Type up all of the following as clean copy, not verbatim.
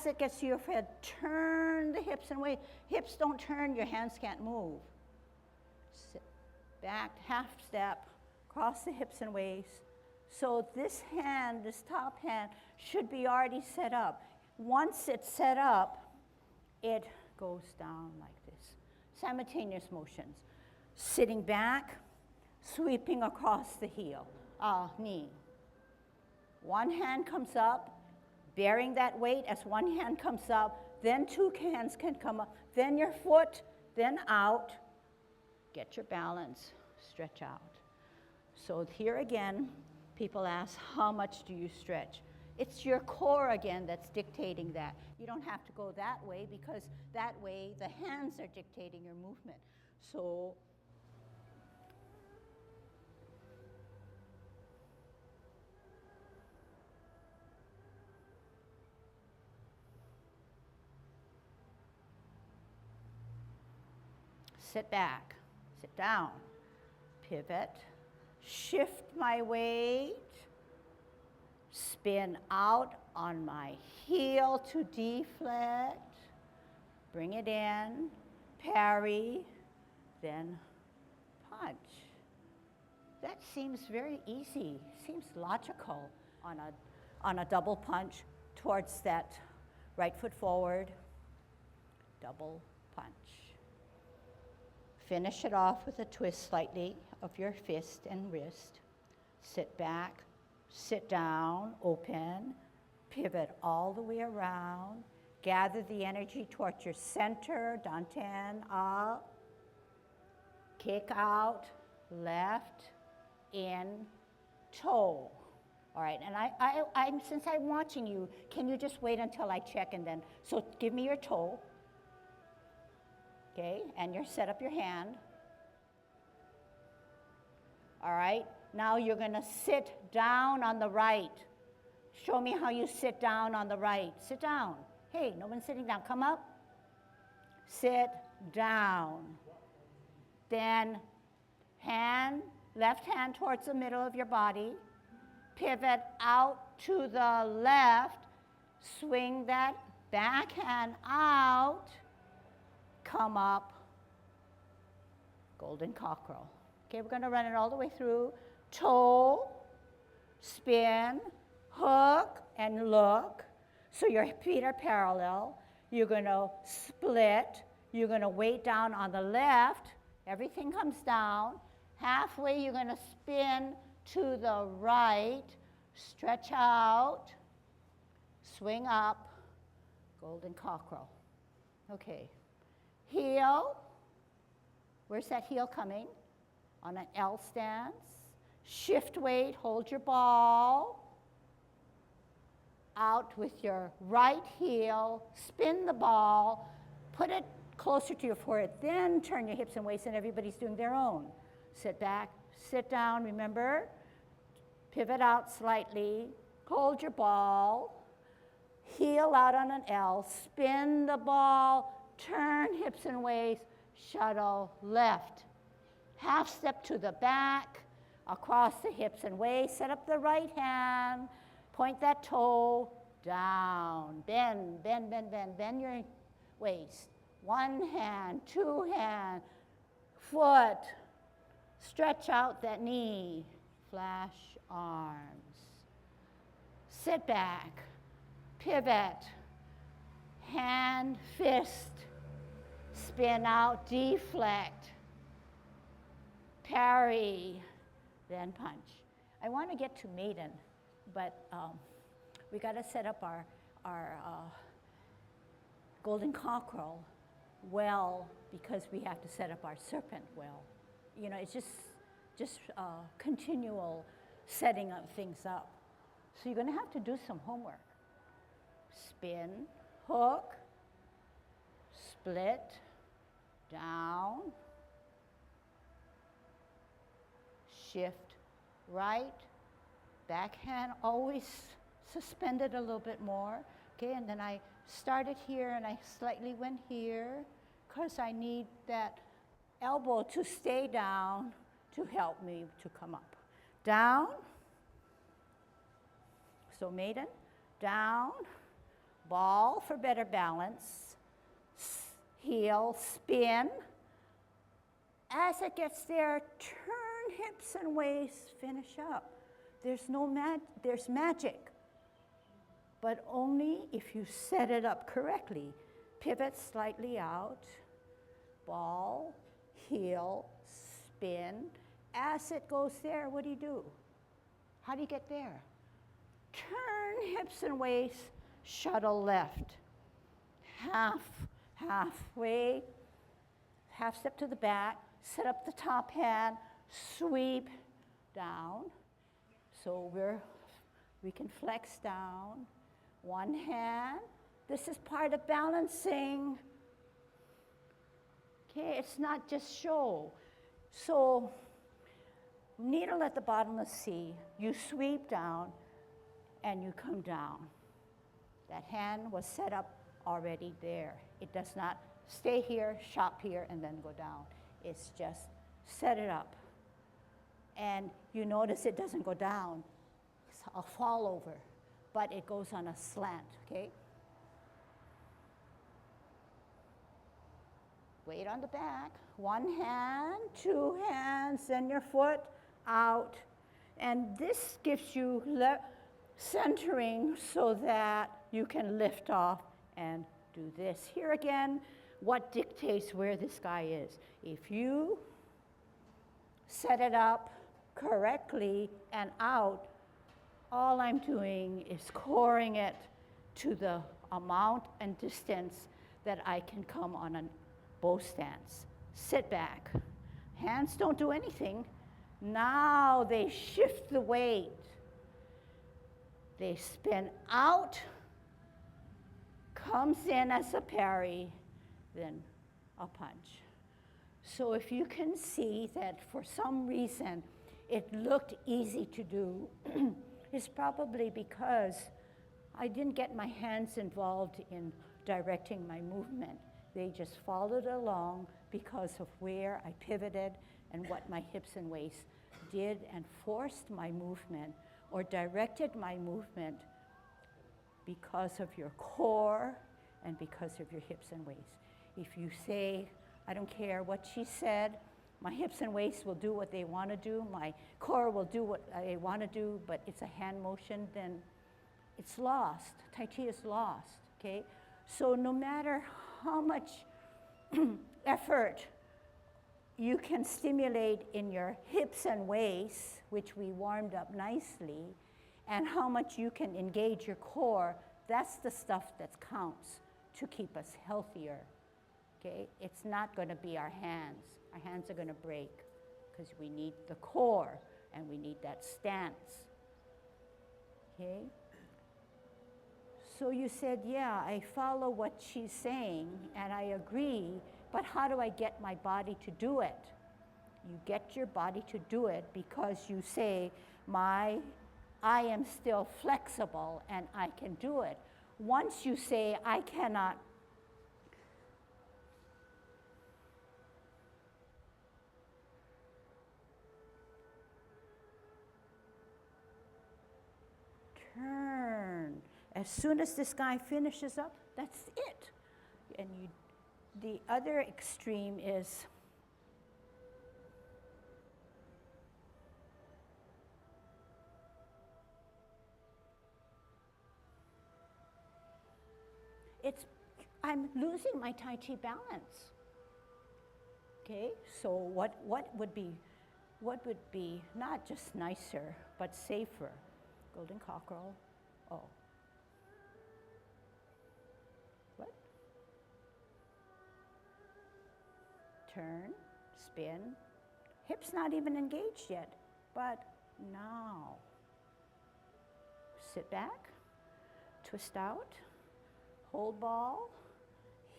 as it gets to your head, turn the hips and waist. Hips don't turn, your hands can't move. Sit back, half step, cross the hips and waist. So this hand, this top hand, should be already set up. Once it's set up, it goes down like this. Simultaneous motions. Sitting back, sweeping across the heel, knee. One hand comes up, bearing that weight as one hand comes up, then two hands can come up, then your foot, then out. Get your balance, stretch out. So here again, people ask, how much do you stretch? It's your core again that's dictating that. You don't have to go that way because that way the hands are dictating your movement. So sit back, sit down, pivot, shift my weight, spin out on my heel to deflect, bring it in, parry, then punch. That seems very easy, seems logical on a double punch towards that right foot forward, double punch. Finish it off with a twist slightly of your fist and wrist. Sit back, sit down, open, pivot all the way around. Gather the energy towards your center, dantian, up. Kick out, left, in, toe. All right, and since I'm watching you, can you just wait until I check and then, so give me your toe. Okay, and you set up your hand. All right, now you're gonna sit down on the right. Show me how you sit down on the right. Sit down. Hey, no one's sitting down. Come up. Sit down. Then left hand towards the middle of your body. Pivot out to the left. Swing that back hand out. Come up, golden cockerel. Okay, we're gonna run it all the way through. Toe, spin, hook, and look. So your feet are parallel. You're gonna split. You're gonna weight down on the left. Everything comes down. Halfway, you're gonna spin to the right. Stretch out, swing up, golden cockerel. Okay. Heel, where's that heel coming? On an L stance. Shift weight, hold your ball. Out with your right heel, spin the ball, put it closer to your forehead, then turn your hips and waist, and everybody's doing their own. Sit back, sit down, remember. Pivot out slightly, hold your ball, heel out on an L, spin the ball, turn hips and waist, shuttle left. Half step to the back, across the hips and waist, set up the right hand, point that toe down, bend, bend, bend, bend, bend your waist. One hand, two hand, foot, stretch out that knee, flash arms. Sit back, pivot, hand, fist, spin out, deflect, parry, then punch. I want to get to maiden, but we got to set up our golden cockerel well because we have to set up our serpent well. You know, it's just continual setting of things up. So you're going to have to do some homework. Spin, hook, split, down, shift right, backhand always suspended a little bit more, okay, and then I started here and I slightly went here because I need that elbow to stay down to help me to come up. Down, so maiden, down, ball for better balance, heel, spin. As it gets there, turn hips and waist, finish up. There's magic, but only if you set it up correctly. Pivot slightly out, ball, heel, spin. As it goes there, what do? How do you get there? Turn hips and waist, shuttle left. Halfway, half step to the back, set up the top hand, sweep down. So we can flex down. One hand. This is part of balancing. Okay, it's not just show. So, needle at the bottom of the C, you sweep down and you come down. That hand was set up already there. It does not stay here, shop here, and then go down. It's just set it up. And you notice it doesn't go down. It's a fall over, but it goes on a slant, okay? Weight on the back. One hand, two hands, send your foot out. And this gives you centering so that you can lift off and do this. Here again, what dictates where this guy is? If you set it up correctly and out, all I'm doing is coring it to the amount and distance that I can come on a bow stance. Sit back. Hands don't do anything. Now they shift the weight. They spin out, comes in as a parry, then a punch. So if you can see that for some reason it looked easy to do, it's probably because I didn't get my hands involved in directing my movement. They just followed along because of where I pivoted and what my hips and waist did and forced my movement or directed my movement because of your core and because of your hips and waist. If you say, I don't care what she said, my hips and waist will do what they want to do, my core will do what I want to do, but it's a hand motion, then it's lost. Tai Chi is lost, okay? So no matter how much effort you can stimulate in your hips and waist, which we warmed up nicely, and how much you can engage your core, that's the stuff that counts to keep us healthier, okay? It's not going to be our hands. Our hands are going to break because we need the core and we need that stance, okay? So you said, yeah, I follow what she's saying and I agree, but how do I get my body to do it? You get your body to do it because you say, I am still flexible and I can do it. Once you say, I cannot, turn. As soon as this guy finishes up, that's it. And the other extreme is I'm losing my Tai Chi balance. Okay, so what would be not just nicer, but safer? Golden cockerel. Oh. What? Turn, spin. Hips not even engaged yet, but now. Sit back, twist out, hold ball,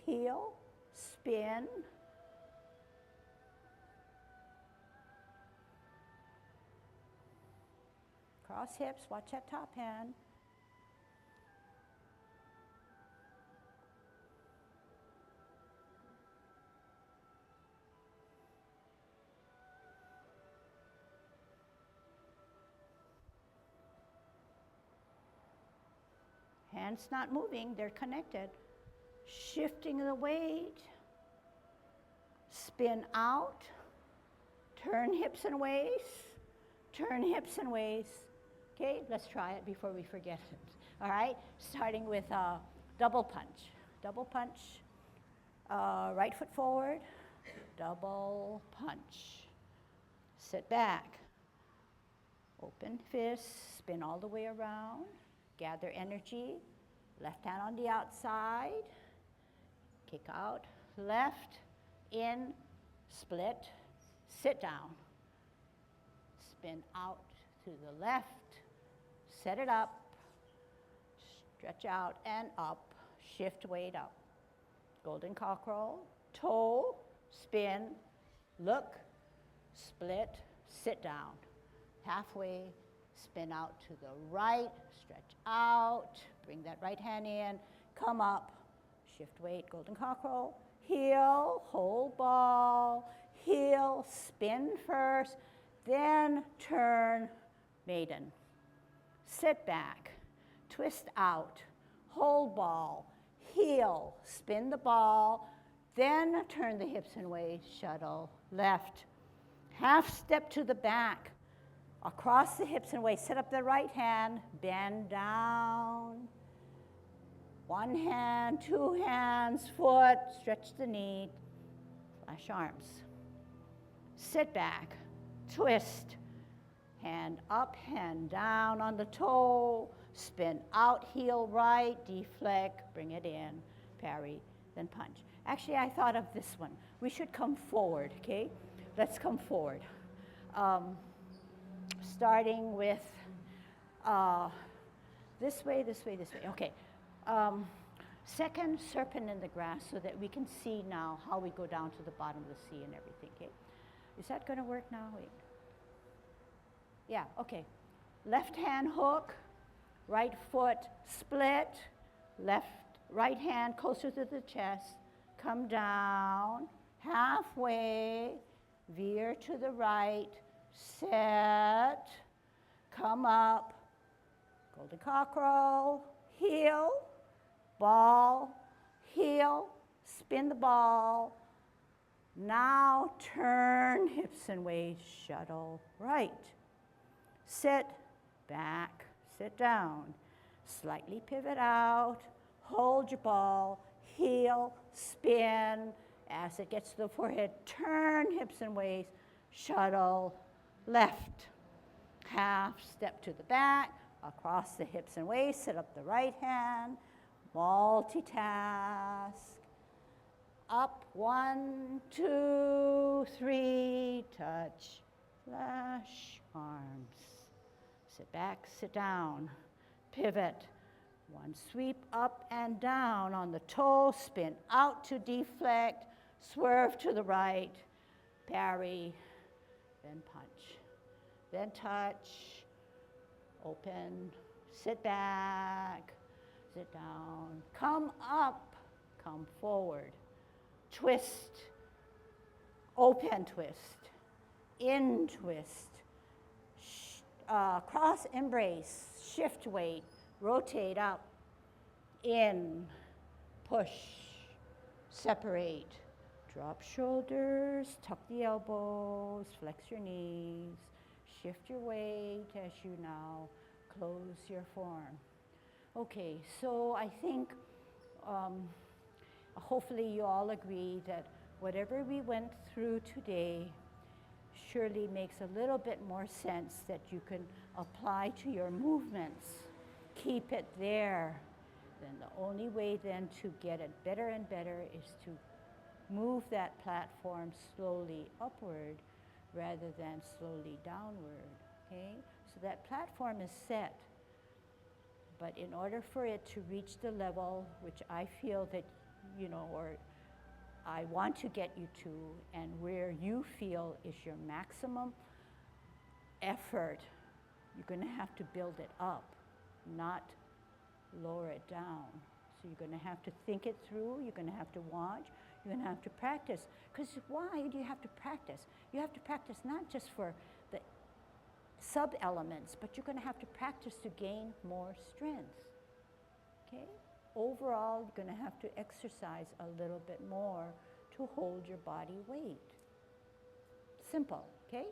heel, spin. Cross hips, watch that top hand. Hands not moving, they're connected. Shifting the weight. Spin out. Turn hips and waist. Turn hips and waist. Okay, let's try it before we forget it. All right, starting with a double punch. Double punch. Right foot forward. Double punch. Sit back. Open fist. Spin all the way around. Gather energy. Left hand on the outside. Kick out. Left. In. Split. Sit down. Spin out to the left. Set it up. Stretch out and up. Shift weight up. Golden cockerel. Toe. Spin. Look. Split. Sit down. Halfway. Spin out to the right. Stretch out. Bring that right hand in. Come up. Shift weight. Golden cockerel. Heel. Hold ball. Heel. Spin first. Then turn maiden. Sit back, twist out, hold ball, heel, spin the ball, then turn the hips and waist, shuttle, left. Half step to the back, across the hips and waist, set up the right hand, bend down. One hand, two hands, foot, stretch the knee, flash arms. Sit back, twist. Hand up, hand down on the toe, spin out, heel right, deflect, bring it in, parry, then punch. Actually, I thought of this one. We should come forward, okay? Let's come forward. Starting with this way, this way, this way. Okay. Second serpent in the grass so that we can see now how we go down to the bottom of the sea and everything, okay? Is that going to work now? Wait. Yeah, okay. Left hand hook, right foot split, right hand closer to the chest, come down, halfway, veer to the right, set, come up, golden cockerel, heel, ball, heel, spin the ball. Now turn hips and waist, shuttle right. Sit back, sit down, slightly pivot out, hold your ball, heel, spin. As it gets to the forehead, turn hips and waist, shuttle left. Half step to the back, across the hips and waist, sit up the right hand, multitask. Up, 1, 2, 3, touch, flash, arms. Sit back, sit down, pivot. One sweep up and down on the toe, spin out to deflect, swerve to the right, parry, then punch. Then touch, open, sit back, sit down, come up, come forward, twist, open twist, in twist, cross embrace, shift weight, rotate up, in, push, separate, drop shoulders, tuck the elbows, flex your knees, shift your weight as you now close your form. Okay, so I think hopefully you all agree that whatever we went through today surely makes a little bit more sense that you can apply to your movements. Keep it there. Then the only way then to get it better and better is to move that platform slowly upward rather than slowly downward, okay? So that platform is set, but in order for it to reach the level which I feel that, you know, or I want to get you to, and where you feel is your maximum effort, you're going to have to build it up, not lower it down. So you're going to have to think it through, you're going to have to watch, you're going to have to practice. Because why do you have to practice? You have to practice not just for the sub-elements, but you're going to have to practice to gain more strength. Okay? Overall, you're going to have to exercise a little bit more to hold your body weight. Simple, okay?